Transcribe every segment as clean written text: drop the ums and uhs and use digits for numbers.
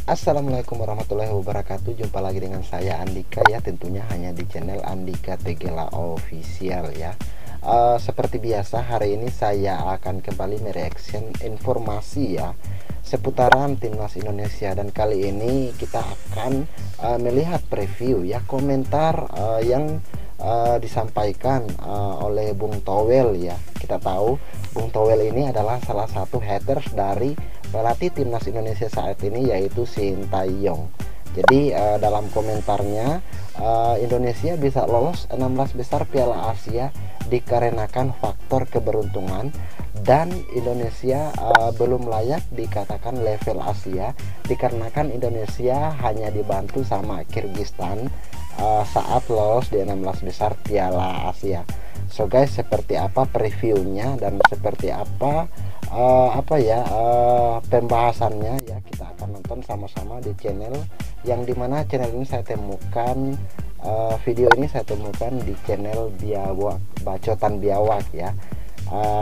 Assalamualaikum warahmatullahi wabarakatuh. Jumpa lagi dengan saya Andika ya, tentunya hanya di channel Andika Tegela Official ya. Seperti biasa hari ini saya akan kembali mereaction informasi ya seputaran timnas Indonesia, dan kali ini kita akan melihat preview ya komentar yang disampaikan oleh Bung Towel ya. Kita tahu Bung Towel ini adalah salah satu haters dari pelatih timnas Indonesia saat ini, yaitu Sintayong. Jadi dalam komentarnya, Indonesia bisa lolos 16 besar Piala Asia dikarenakan faktor keberuntungan, dan Indonesia belum layak dikatakan level Asia dikarenakan Indonesia hanya dibantu sama Kyrgyzstan saat lolos di 16 besar Piala Asia. So guys, seperti apa previewnya dan seperti apa pembahasannya ya, kita akan nonton sama-sama di channel yang dimana channel ini saya temukan, video ini saya temukan di channel Biawak, Bacotan Biawak ya.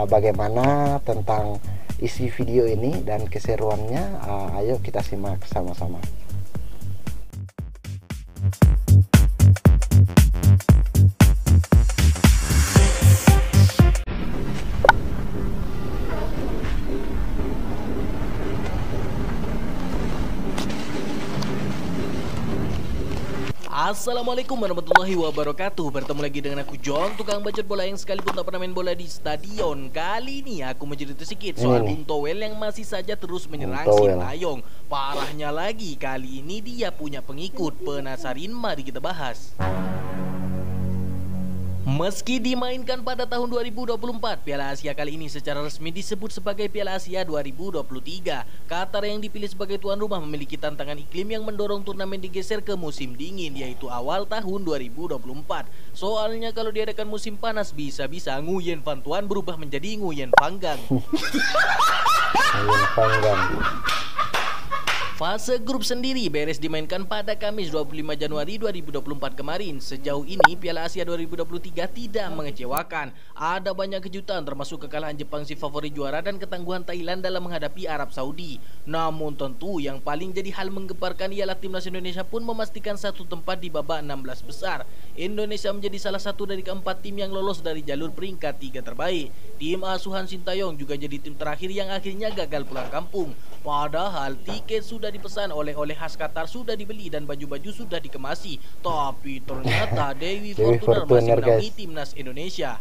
Bagaimana tentang isi video ini dan keseruannya, ayo kita simak sama-sama. Assalamualaikum warahmatullahi wabarakatuh. Bertemu lagi dengan aku John, tukang bacot bola yang sekalipun tak pernah main bola di stadion. Kali ini aku mencerita sedikit soal Bung Towel yang masih saja terus menyerang Sintayong. Parahnya lagi, kali ini dia punya pengikut. Penasarin? Mari kita bahas. Meski dimainkan pada tahun 2024, Piala Asia kali ini secara resmi disebut sebagai Piala Asia 2023. Qatar yang dipilih sebagai tuan rumah memiliki tantangan iklim yang mendorong turnamen digeser ke musim dingin, yaitu awal tahun 2024. Soalnya kalau diadakan musim panas, bisa-bisa Nguyen Van Tuan berubah menjadi Nguyen Panggang. Nguyen Panggang. Fase grup sendiri beres dimainkan pada Kamis 25 Januari 2024 kemarin. Sejauh ini Piala Asia 2023 tidak mengecewakan. Ada banyak kejutan termasuk kekalahan Jepang si favorit juara dan ketangguhan Thailand dalam menghadapi Arab Saudi. Namun tentu yang paling jadi hal menggemparkan ialah timnas Indonesia pun memastikan satu tempat di babak 16 besar. Indonesia menjadi salah satu dari keempat tim yang lolos dari jalur peringkat 3 terbaik. Tim asuhan Sintayong juga jadi tim terakhir yang akhirnya gagal pulang kampung. Padahal tiket sudah dipesan, oleh-oleh khas Qatar sudah dibeli dan baju-baju sudah dikemasi. Tapi ternyata Dewi Fortuna masih menaungi timnas Indonesia.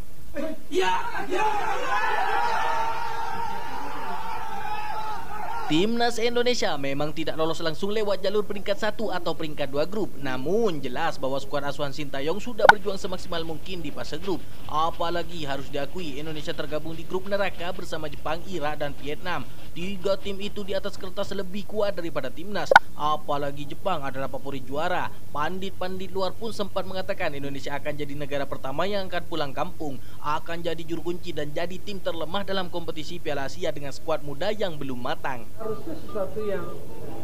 Timnas Indonesia memang tidak lolos langsung lewat jalur peringkat 1 atau peringkat 2 grup. Namun jelas bahwa skuad asuhan Sintayong sudah berjuang semaksimal mungkin di fase grup. Apalagi harus diakui Indonesia tergabung di grup neraka bersama Jepang, Irak, dan Vietnam. Tiga tim itu di atas kertas lebih kuat daripada timnas. Apalagi Jepang adalah favorit juara. Pandit-pandit luar pun sempat mengatakan Indonesia akan jadi negara pertama yang akan pulang kampung, akan jadi juru kunci dan jadi tim terlemah dalam kompetisi Piala Asia dengan skuad muda yang belum matang. Harusnya sesuatu yang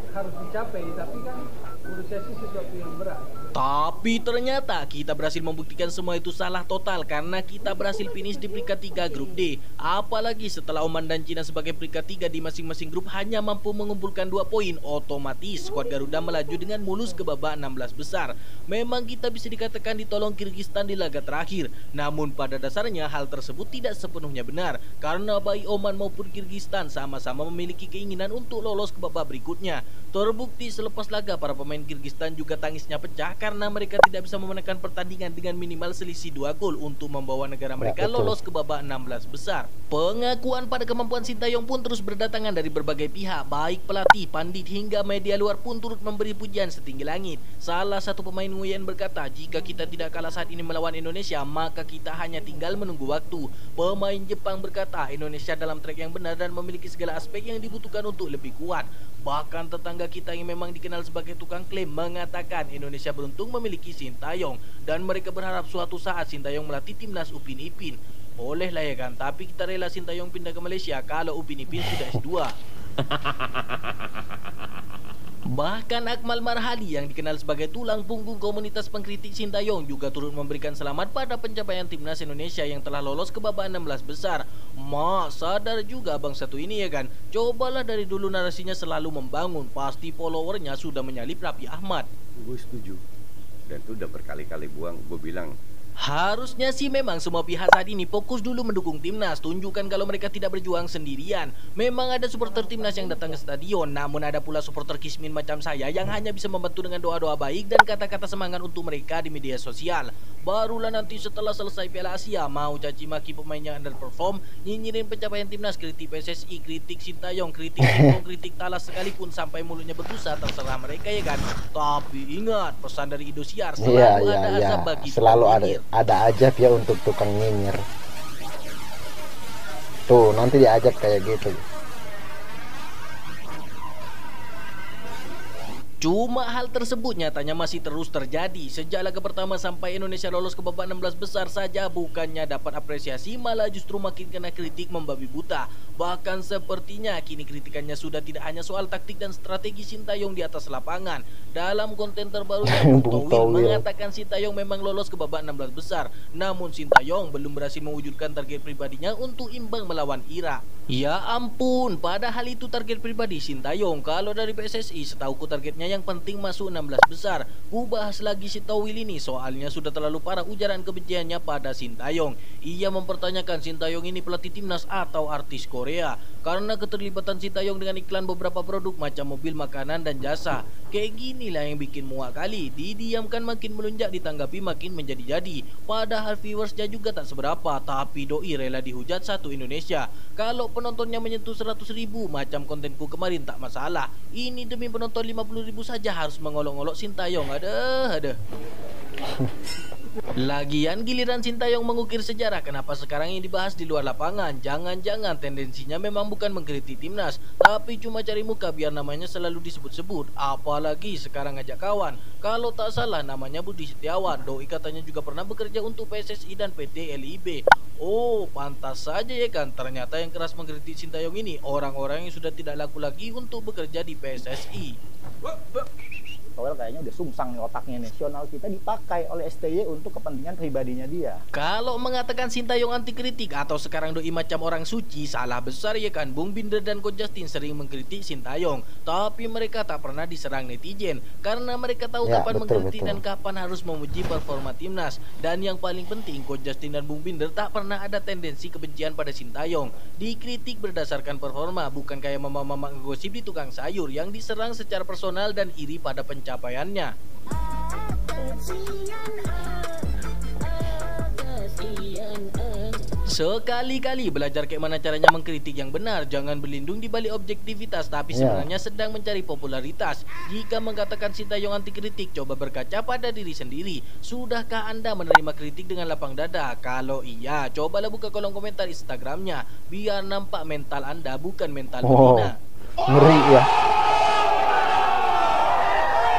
harus dicapai, tapi kan menurut saya sih sesuatu yang berat. Tapi ternyata kita berhasil membuktikan semua itu salah total karena kita berhasil finish di peringkat 3 grup D. Apalagi setelah Oman dan Cina sebagai peringkat 3 di masing-masing grup hanya mampu mengumpulkan 2 poin, otomatis skuad Garuda melaju dengan mulus ke babak 16 besar. Memang kita bisa dikatakan ditolong Kyrgyzstan di laga terakhir. Namun pada dasarnya hal tersebut tidak sepenuhnya benar, karena baik Oman maupun Kyrgyzstan sama-sama memiliki keinginan untuk lolos ke babak berikutnya. Terbukti selepas laga para pemain Kyrgyzstan juga tangisnya pecah karena mereka tidak bisa memenangkan pertandingan dengan minimal selisih 2 gol untuk membawa negara mereka lolos ke babak 16 besar. Pengakuan pada kemampuan Sintayong pun terus berdatangan dari berbagai pihak, baik pelatih, pandit hingga media luar pun turut memberi pujian setinggi langit. Salah satu pemain Nguyen berkata, jika kita tidak kalah saat ini melawan Indonesia, maka kita hanya tinggal menunggu waktu. Pemain Jepang berkata, Indonesia dalam track yang benar dan memiliki segala aspek yang dibutuhkan untuk lebih kuat. Bahkan tetangga kita yang memang dikenal sebagai tukang klaim mengatakan Indonesia beruntung memiliki Sintayong, dan mereka berharap suatu saat Sintayong melatih timnas Upin Ipin. Boleh lah ya kan, tapi kita rela Sintayong pindah ke Malaysia kalau Upin Ipin sudah S2. Bahkan Akmal Marhali yang dikenal sebagai tulang punggung komunitas pengkritik Sintayong juga turut memberikan selamat pada pencapaian timnas Indonesia yang telah lolos ke babak 16 besar. Sadar juga abang satu ini ya kan. Cobalah dari dulu narasinya selalu membangun, pasti followernya sudah menyalip Raffi Ahmad. Gue setuju. Dan itu udah berkali-kali gue bilang. Harusnya sih memang semua pihak saat ini fokus dulu mendukung timnas, tunjukkan kalau mereka tidak berjuang sendirian. Memang ada supporter timnas yang datang ke stadion, namun ada pula supporter kismin macam saya yang hanya bisa membantu dengan doa-doa baik dan kata-kata semangat untuk mereka di media sosial. Barulah nanti setelah selesai Piala Asia mau caci maki pemain yang underperform, nyinyirin pencapaian timnas, kritik PSSI, kritik Sintayong, kritik Timo, kritik Talas sekalipun sampai mulutnya berbusa, terserah mereka ya kan. Tapi ingat pesan dari Indosiar, selalu ada azab bagi selalu pemimpin. ada ajab ya untuk tukang nyinyir. Tuh nanti diajak kayak gitu. Cuma hal tersebut nyatanya masih terus terjadi. Sejak laga pertama sampai Indonesia lolos ke babak 16 besar saja, bukannya dapat apresiasi, malah justru makin kena kritik membabi buta. Bahkan sepertinya kini kritikannya sudah tidak hanya soal taktik dan strategi Sintayong di atas lapangan. Dalam konten terbarunya, Bung Towil mengatakan Sintayong memang lolos ke babak 16 besar. Namun Sintayong belum berhasil mewujudkan target pribadinya untuk imbang melawan Irak. Ya ampun, padahal itu target pribadi Sintayong. Kalau dari PSSI, setauku targetnya yang penting masuk 16 besar. Bahas lagi si Towil ini, soalnya sudah terlalu parah ujaran kebenciannya pada Sintayong. Ia mempertanyakan Sintayong ini pelatih timnas atau artis Korea karena keterlibatan Sintayong dengan iklan beberapa produk macam mobil, makanan, dan jasa. Kayak ginilah yang bikin muak kali. Didiamkan makin melunjak, ditanggapi makin menjadi-jadi. Padahal viewersnya juga tak seberapa, tapi doi rela dihujat satu Indonesia. Kalau penontonnya menyentuh 100.000 macam kontenku kemarin tak masalah. Ini demi penonton 50.000 saja harus mengolok-olok Sintayong. Aduh. Lagian giliran Sintayong mengukir sejarah, kenapa sekarang yang dibahas di luar lapangan? Jangan-jangan tendensinya memang bukan mengkritik timnas, tapi cuma cari muka biar namanya selalu disebut-sebut. Apalagi sekarang ngajak kawan. Kalau tak salah namanya Budi Setiawan. Doi katanya juga pernah bekerja untuk PSSI dan PT LIB. Oh, pantas saja ya kan. Ternyata yang keras mengkritik Sintayong ini orang-orang yang sudah tidak laku lagi untuk bekerja di PSSI. Towel kayaknya udah sungsang nih otaknya. Nasional kita dipakai oleh STY untuk kepentingan pribadinya dia. Kalau mengatakan Sintayong anti kritik atau sekarang doi macam orang suci, salah besar ya kan. Bung Binder dan Coach Justin sering mengkritik Sintayong, tapi mereka tak pernah diserang netizen karena mereka tahu kapan mengkritik dan kapan harus memuji performa timnas. Dan yang paling penting, Coach Justin dan Bung Binder tak pernah ada tendensi kebencian pada Sintayong. Dikritik berdasarkan performa, bukan kayak mama-mama ngegosip di tukang sayur yang diserang secara personal dan iri pada pencapaiannya. Sekali-kali belajar kayak mana caranya mengkritik yang benar. Jangan berlindung di balik objektivitas, tapi sebenarnya sedang mencari popularitas. Jika mengatakan Sintayong anti kritik, coba berkaca pada diri sendiri. Sudahkah Anda menerima kritik dengan lapang dada? Kalau iya, cobalah buka kolom komentar Instagramnya, biar nampak mental Anda bukan mental Medina. Ngeri ya.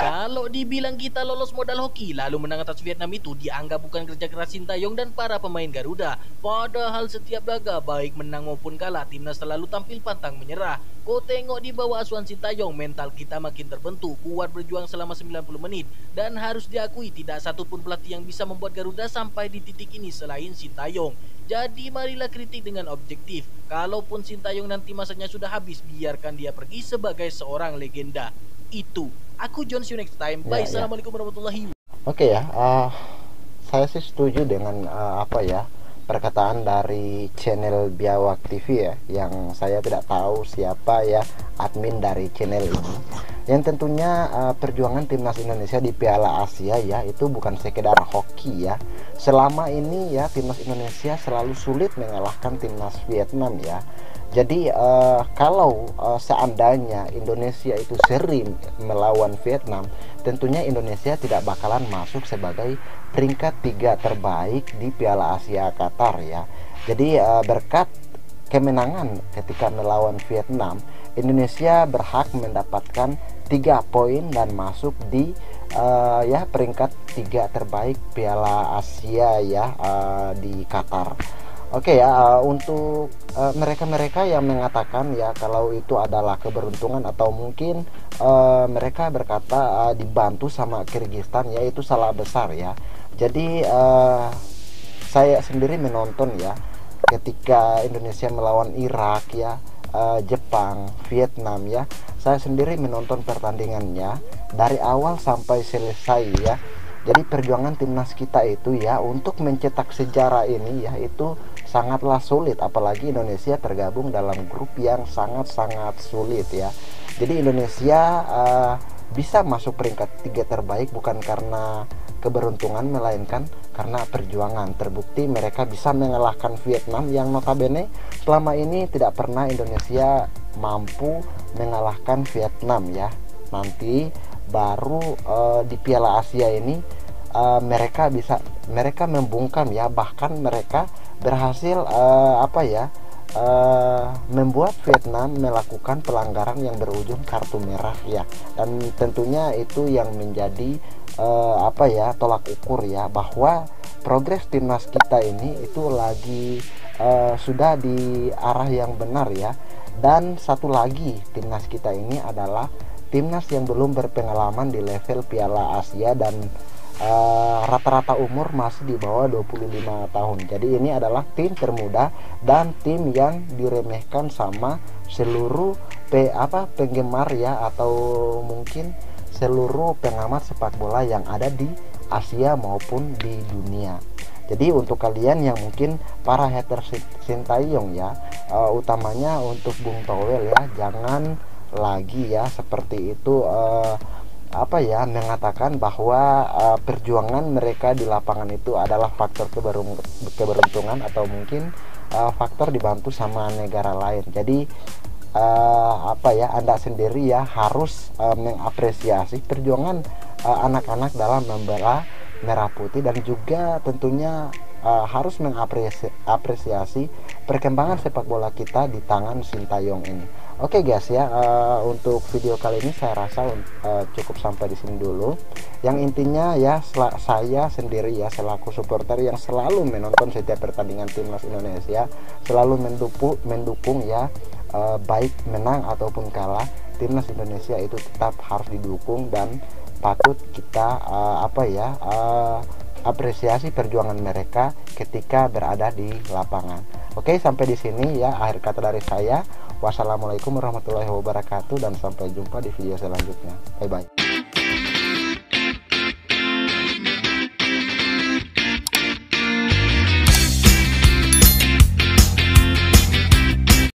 Kalau dibilang kita lolos modal hoki lalu menang atas Vietnam, itu dianggap bukan kerja keras Sintayong dan para pemain Garuda. Padahal setiap laga baik menang maupun kalah, timnas selalu tampil pantang menyerah. Kau tengok di bawah asuhan Sintayong, mental kita makin terbentuk, kuat berjuang selama 90 menit. Dan harus diakui tidak satupun pelatih yang bisa membuat Garuda sampai di titik ini selain Sintayong. Jadi marilah kritik dengan objektif. Kalaupun Sintayong nanti masanya sudah habis, biarkan dia pergi sebagai seorang legenda. Itu. Aku John, see you next time. Bye. Assalamualaikum warahmatullahi wabarakatuh. Oke ya, saya sih setuju dengan perkataan dari channel Biawak TV ya, yang saya tidak tahu siapa ya admin dari channel ini. Yang tentunya perjuangan timnas Indonesia di Piala Asia ya itu bukan sekedar hoki ya. Selama ini ya timnas Indonesia selalu sulit mengalahkan timnas Vietnam ya. Jadi kalau seandainya Indonesia itu sering melawan Vietnam, tentunya Indonesia tidak bakalan masuk sebagai peringkat 3 terbaik di Piala Asia Qatar ya. Jadi berkat kemenangan ketika melawan Vietnam, Indonesia berhak mendapatkan 3 poin dan masuk di peringkat 3 terbaik Piala Asia ya di Qatar. Oke ya, untuk mereka-mereka yang mengatakan ya kalau itu adalah keberuntungan atau mungkin mereka berkata dibantu sama Kyrgyzstan, ya itu salah besar ya. Jadi saya sendiri menonton ya ketika Indonesia melawan Irak ya, Jepang, Vietnam ya, saya sendiri menonton pertandingannya dari awal sampai selesai ya. Jadi perjuangan timnas kita itu ya untuk mencetak sejarah ini ya itu sangatlah sulit, apalagi Indonesia tergabung dalam grup yang sangat-sangat sulit ya. Jadi Indonesia bisa masuk peringkat 3 terbaik bukan karena keberuntungan melainkan karena perjuangan. Terbukti mereka bisa mengalahkan Vietnam yang notabene selama ini tidak pernah Indonesia mampu mengalahkan Vietnam ya. Nanti baru di Piala Asia ini mereka membungkam ya, bahkan mereka berhasil membuat Vietnam melakukan pelanggaran yang berujung kartu merah ya. Dan tentunya itu yang menjadi tolak ukur ya, bahwa progres timnas kita ini itu lagi sudah di arah yang benar ya. Dan satu lagi, timnas kita ini adalah timnas yang belum berpengalaman di level Piala Asia dan rata-rata umur masih di bawah 25 tahun. Jadi ini adalah tim termuda dan tim yang diremehkan sama seluruh penggemar ya, atau mungkin seluruh pengamat sepak bola yang ada di Asia maupun di dunia. Jadi untuk kalian yang mungkin para haters Sintayong ya, utamanya untuk Bung Towel ya, jangan lagi ya seperti itu mengatakan bahwa perjuangan mereka di lapangan itu adalah faktor keberuntungan atau mungkin faktor dibantu sama negara lain. Jadi Anda sendiri ya harus mengapresiasi perjuangan anak-anak dalam membela merah putih, dan juga tentunya harus mengapresiasi perkembangan sepak bola kita di tangan Sintayong ini. Oke guys ya, untuk video kali ini saya rasa cukup sampai di sini dulu. Yang intinya ya, saya sendiri ya selaku supporter yang selalu menonton setiap pertandingan timnas Indonesia, selalu mendukung ya, baik menang ataupun kalah, timnas Indonesia itu tetap harus didukung dan patut kita apresiasi perjuangan mereka ketika berada di lapangan. Oke, sampai di sini ya akhir kata dari saya. Wassalamualaikum warahmatullahi wabarakatuh dan sampai jumpa di video selanjutnya. Bye bye.